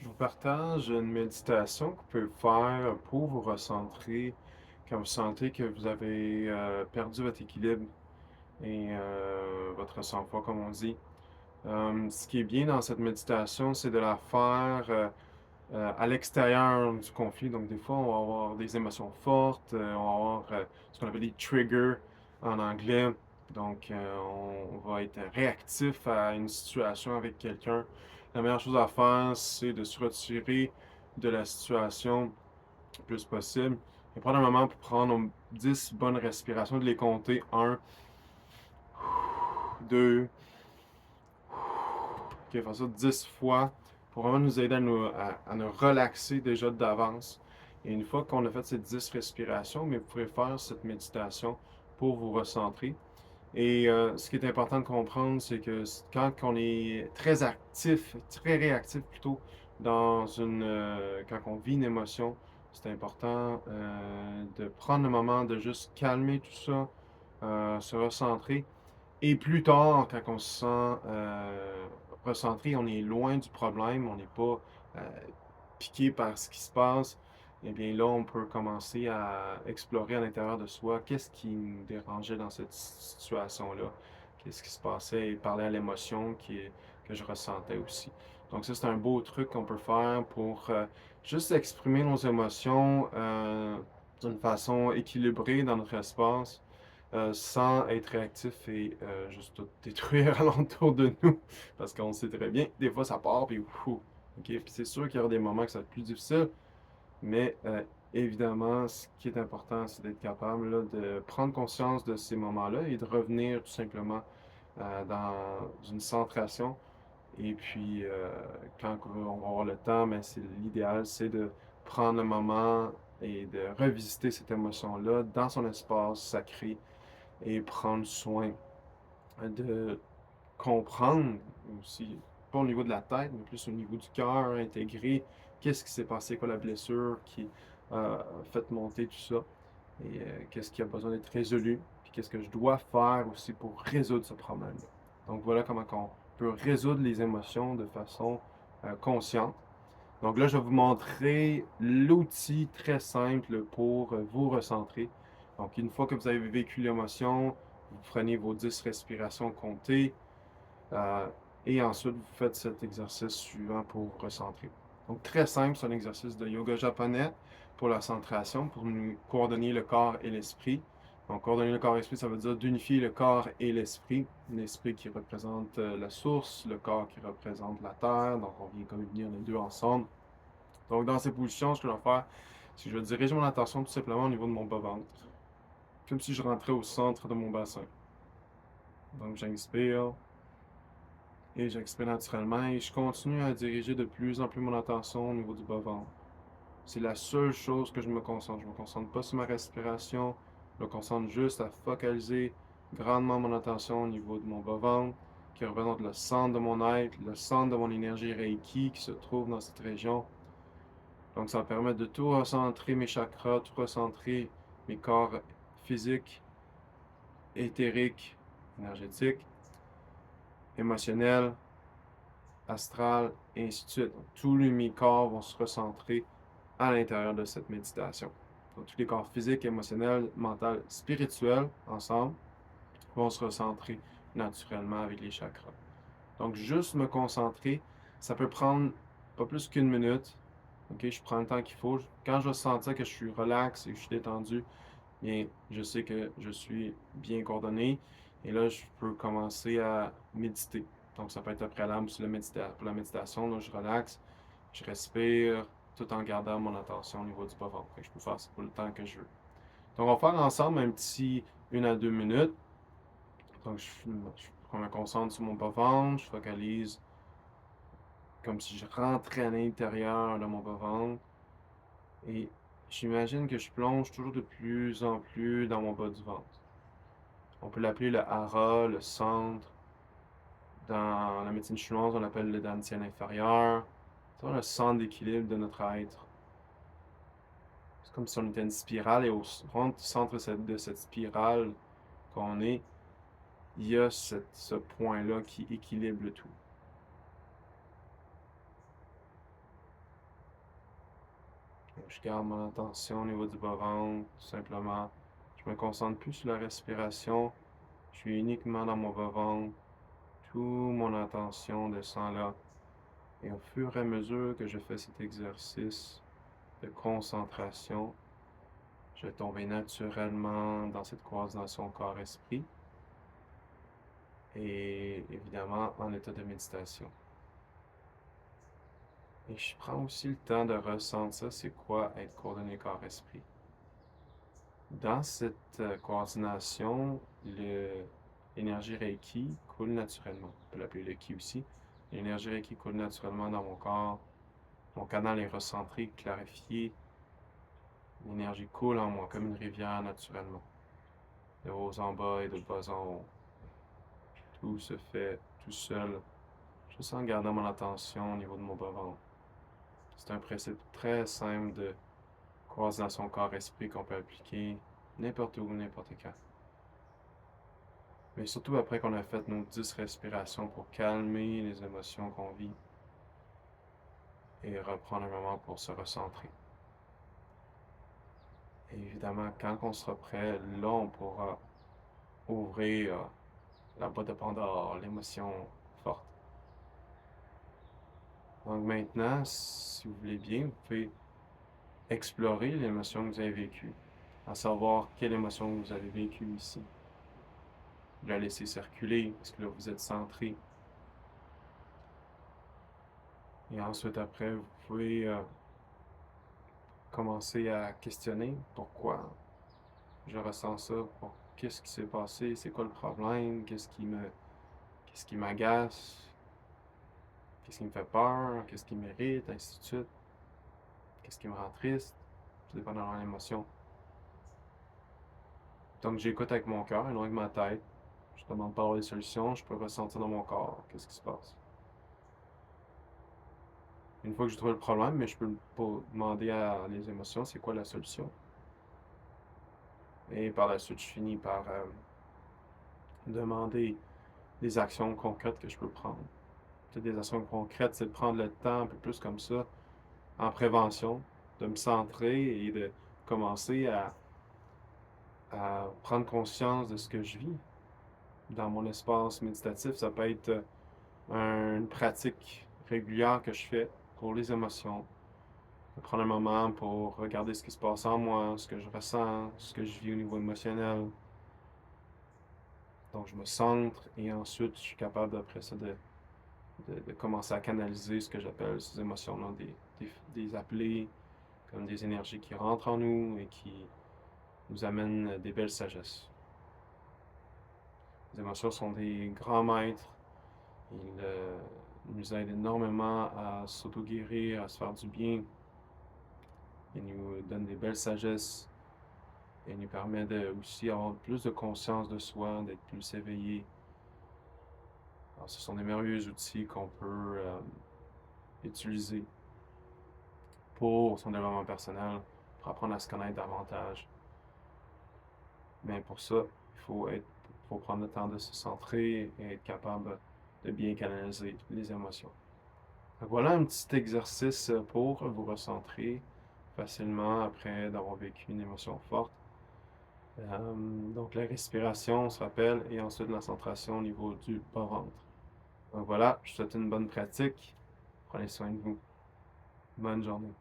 Je vous partage une méditation que vous pouvez faire pour vous recentrer quand vous sentez que vous avez perdu votre équilibre et votre sang-froid, comme on dit. Ce qui est bien dans cette méditation, c'est de la faire à l'extérieur du conflit. Donc, des fois, on va avoir des émotions fortes, on va avoir ce qu'on appelle des triggers en anglais. Donc, on va être réactif à une situation avec quelqu'un. La meilleure chose à faire, c'est de se retirer de la situation le plus possible et prendre un moment pour prendre 10 bonnes respirations, de les compter. Un, 2, OK, faire ça 10 fois pour vraiment nous aider à nous relaxer déjà d'avance. Et une fois qu'on a fait ces 10 respirations, mais vous pourrez faire cette méditation pour vous recentrer. Et ce qui est important de comprendre, c'est que quand on est très actif, très réactif plutôt, quand on vit une émotion, c'est important de prendre le moment de juste calmer tout ça, se recentrer et plus tard, quand on se sent recentré, on est loin du problème, on n'est pas piqué par ce qui se passe, eh bien là, on peut commencer à explorer à l'intérieur de soi qu'est-ce qui nous dérangeait dans cette situation-là, qu'est-ce qui se passait et parler à l'émotion que je ressentais aussi. Donc ça, c'est un beau truc qu'on peut faire pour juste exprimer nos émotions d'une façon équilibrée dans notre espace sans être réactif et juste tout détruire alentour de nous. Parce qu'on sait très bien, des fois ça part, puis fou. OK? Puis c'est sûr qu'il y aura des moments que ça va être plus difficile, mais évidemment, ce qui est important, c'est d'être capable là, de prendre conscience de ces moments-là et de revenir tout simplement dans une centration. Et puis, quand on va avoir le temps, mais c'est l'idéal, c'est de prendre le moment et de revisiter cette émotion-là dans son espace sacré et prendre soin de comprendre aussi, pas au niveau de la tête, mais plus au niveau du cœur, intégrer qu'est-ce qui s'est passé, quoi la blessure qui a fait monter tout ça, et qu'est-ce qui a besoin d'être résolu, puis qu'est-ce que je dois faire aussi pour résoudre ce problème-là. Donc voilà comment on peut résoudre les émotions de façon consciente. Donc là, je vais vous montrer l'outil très simple pour vous recentrer. Donc, une fois que vous avez vécu l'émotion, vous prenez vos 10 respirations comptées euh, et ensuite vous faites cet exercice suivant pour vous recentrer. Donc, très simple, c'est un exercice de yoga japonais pour la centration, pour nous coordonner le corps et l'esprit. Donc, coordonner le corps et l'esprit, ça veut dire d'unifier le corps et l'esprit. L'esprit qui représente la source, le corps qui représente la terre. Donc, on vient comme unir les deux ensemble. Donc, dans ces positions, ce que je vais faire, c'est que je vais diriger mon attention tout simplement au niveau de mon bas-ventre, comme si je rentrais au centre de mon bassin. Donc, j'inspire et j'expire naturellement et je continue à diriger de plus en plus mon attention au niveau du bas-ventre. C'est la seule chose que je me concentre. Je ne me concentre pas sur ma respiration, je me concentre juste à focaliser grandement mon attention au niveau de mon bas-ventre, qui représente le centre de mon être, le centre de mon énergie Reiki qui se trouve dans cette région. Donc, ça va permettre de tout recentrer mes chakras, tout recentrer mes corps physiques, éthériques, énergétiques, émotionnels, astral, et ainsi de suite. Donc, tous mes corps vont se recentrer à l'intérieur de cette méditation. Donc, tous les corps physiques, émotionnels, mental, spirituels, ensemble, vont se recentrer naturellement avec les chakras. Donc, juste me concentrer, ça peut prendre pas plus qu'une minute. OK, je prends le temps qu'il faut. Quand je vais sentir que je suis relax et que je suis détendu, bien, je sais que je suis bien coordonné. Et là, je peux commencer à méditer. Donc, ça peut être préalable pour la méditation. Là, je relaxe, je respire, tout en gardant mon attention au niveau du bas-ventre. Je peux faire ça pour le temps que je veux. Donc, on va faire ensemble un petit 1 à 2 minutes. Donc, je me concentre sur mon bas-ventre, je focalise comme si je rentrais à l'intérieur de mon bas-ventre. Et j'imagine que je plonge toujours de plus en plus dans mon bas du ventre. On peut l'appeler le hara, le centre. Dans la médecine chinoise, on l'appelle le dantian inférieur. C'est le centre d'équilibre de notre être. C'est comme si on était une spirale et au centre de cette spirale qu'on est, il y a ce point-là qui équilibre le tout. Je garde mon attention au niveau du bas-ventre, tout simplement. Je me concentre plus sur la respiration. Je suis uniquement dans mon bas-ventre. Toute mon attention descend là. Et au fur et à mesure que je fais cet exercice de concentration, je vais tomber naturellement dans cette coordination corps-esprit et évidemment en état de méditation. Et je prends aussi le temps de ressentir c'est quoi être coordonné corps-esprit. Dans cette coordination, l'énergie Reiki coule naturellement. On peut l'appeler le Ki aussi. L'énergie Reiki coule naturellement dans mon corps. Mon canal est recentré, clarifié. L'énergie coule en moi comme une rivière naturellement. De haut en bas et de bas en haut. Tout se fait tout seul, juste en gardant mon attention au niveau de mon bas-ventre. C'est un principe très simple de coordination corps-esprit qu'on peut appliquer n'importe où, n'importe quand. Mais surtout après qu'on a fait nos 10 respirations pour calmer les émotions qu'on vit et reprendre un moment pour se recentrer. Et évidemment, quand on sera prêt, là, on pourra ouvrir la boîte de Pandore, l'émotion forte. Donc maintenant, si vous voulez bien, vous pouvez explorer l'émotion que vous avez vécue, à savoir quelle émotion vous avez vécue ici. Vous la laissez circuler, parce que là, vous êtes centré. Et ensuite, après, vous pouvez commencer à questionner pourquoi je ressens ça, qu'est-ce qui s'est passé, c'est quoi le problème, qu'est-ce qui m'agace, qu'est-ce qui me fait peur, qu'est-ce qui m'irrite, ainsi de suite, qu'est-ce qui me rend triste, tout dépendant de l'émotion. Donc j'écoute avec mon cœur et non avec ma tête. Je demande pas des solutions, je peux ressentir dans mon corps qu'est-ce qui se passe. Une fois que je trouve le problème, mais je peux pas demander à les émotions c'est quoi la solution. Et par la suite, je finis par demander des actions concrètes que je peux prendre. Des actions concrètes, c'est de prendre le temps un peu plus comme ça, en prévention, de me centrer et de commencer à prendre conscience de ce que je vis. Dans mon espace méditatif, ça peut être une pratique régulière que je fais pour les émotions. Prendre un moment pour regarder ce qui se passe en moi, ce que je ressens, ce que je vis au niveau émotionnel. Donc je me centre et ensuite je suis capable après ça de commencer à canaliser ce que j'appelle ces émotions-là, des appeler comme des énergies qui rentrent en nous et qui nous amènent des belles sagesses. Les émotions sont des grands maîtres. Ils nous aident énormément à s'auto-guérir, à se faire du bien. Ils nous donnent des belles sagesses et nous permet aussi avoir plus de conscience de soi, d'être plus éveillé. Alors, ce sont des merveilleux outils qu'on peut utiliser pour son développement personnel, pour apprendre à se connaître davantage. Mais pour ça, faut prendre le temps de se centrer et être capable de bien canaliser les émotions. Donc voilà un petit exercice pour vous recentrer facilement après d'avoir vécu une émotion forte. Donc la respiration, on se rappelle, et ensuite la centration au niveau du bas-ventre. Donc voilà, je vous souhaite une bonne pratique. Prenez soin de vous. Bonne journée.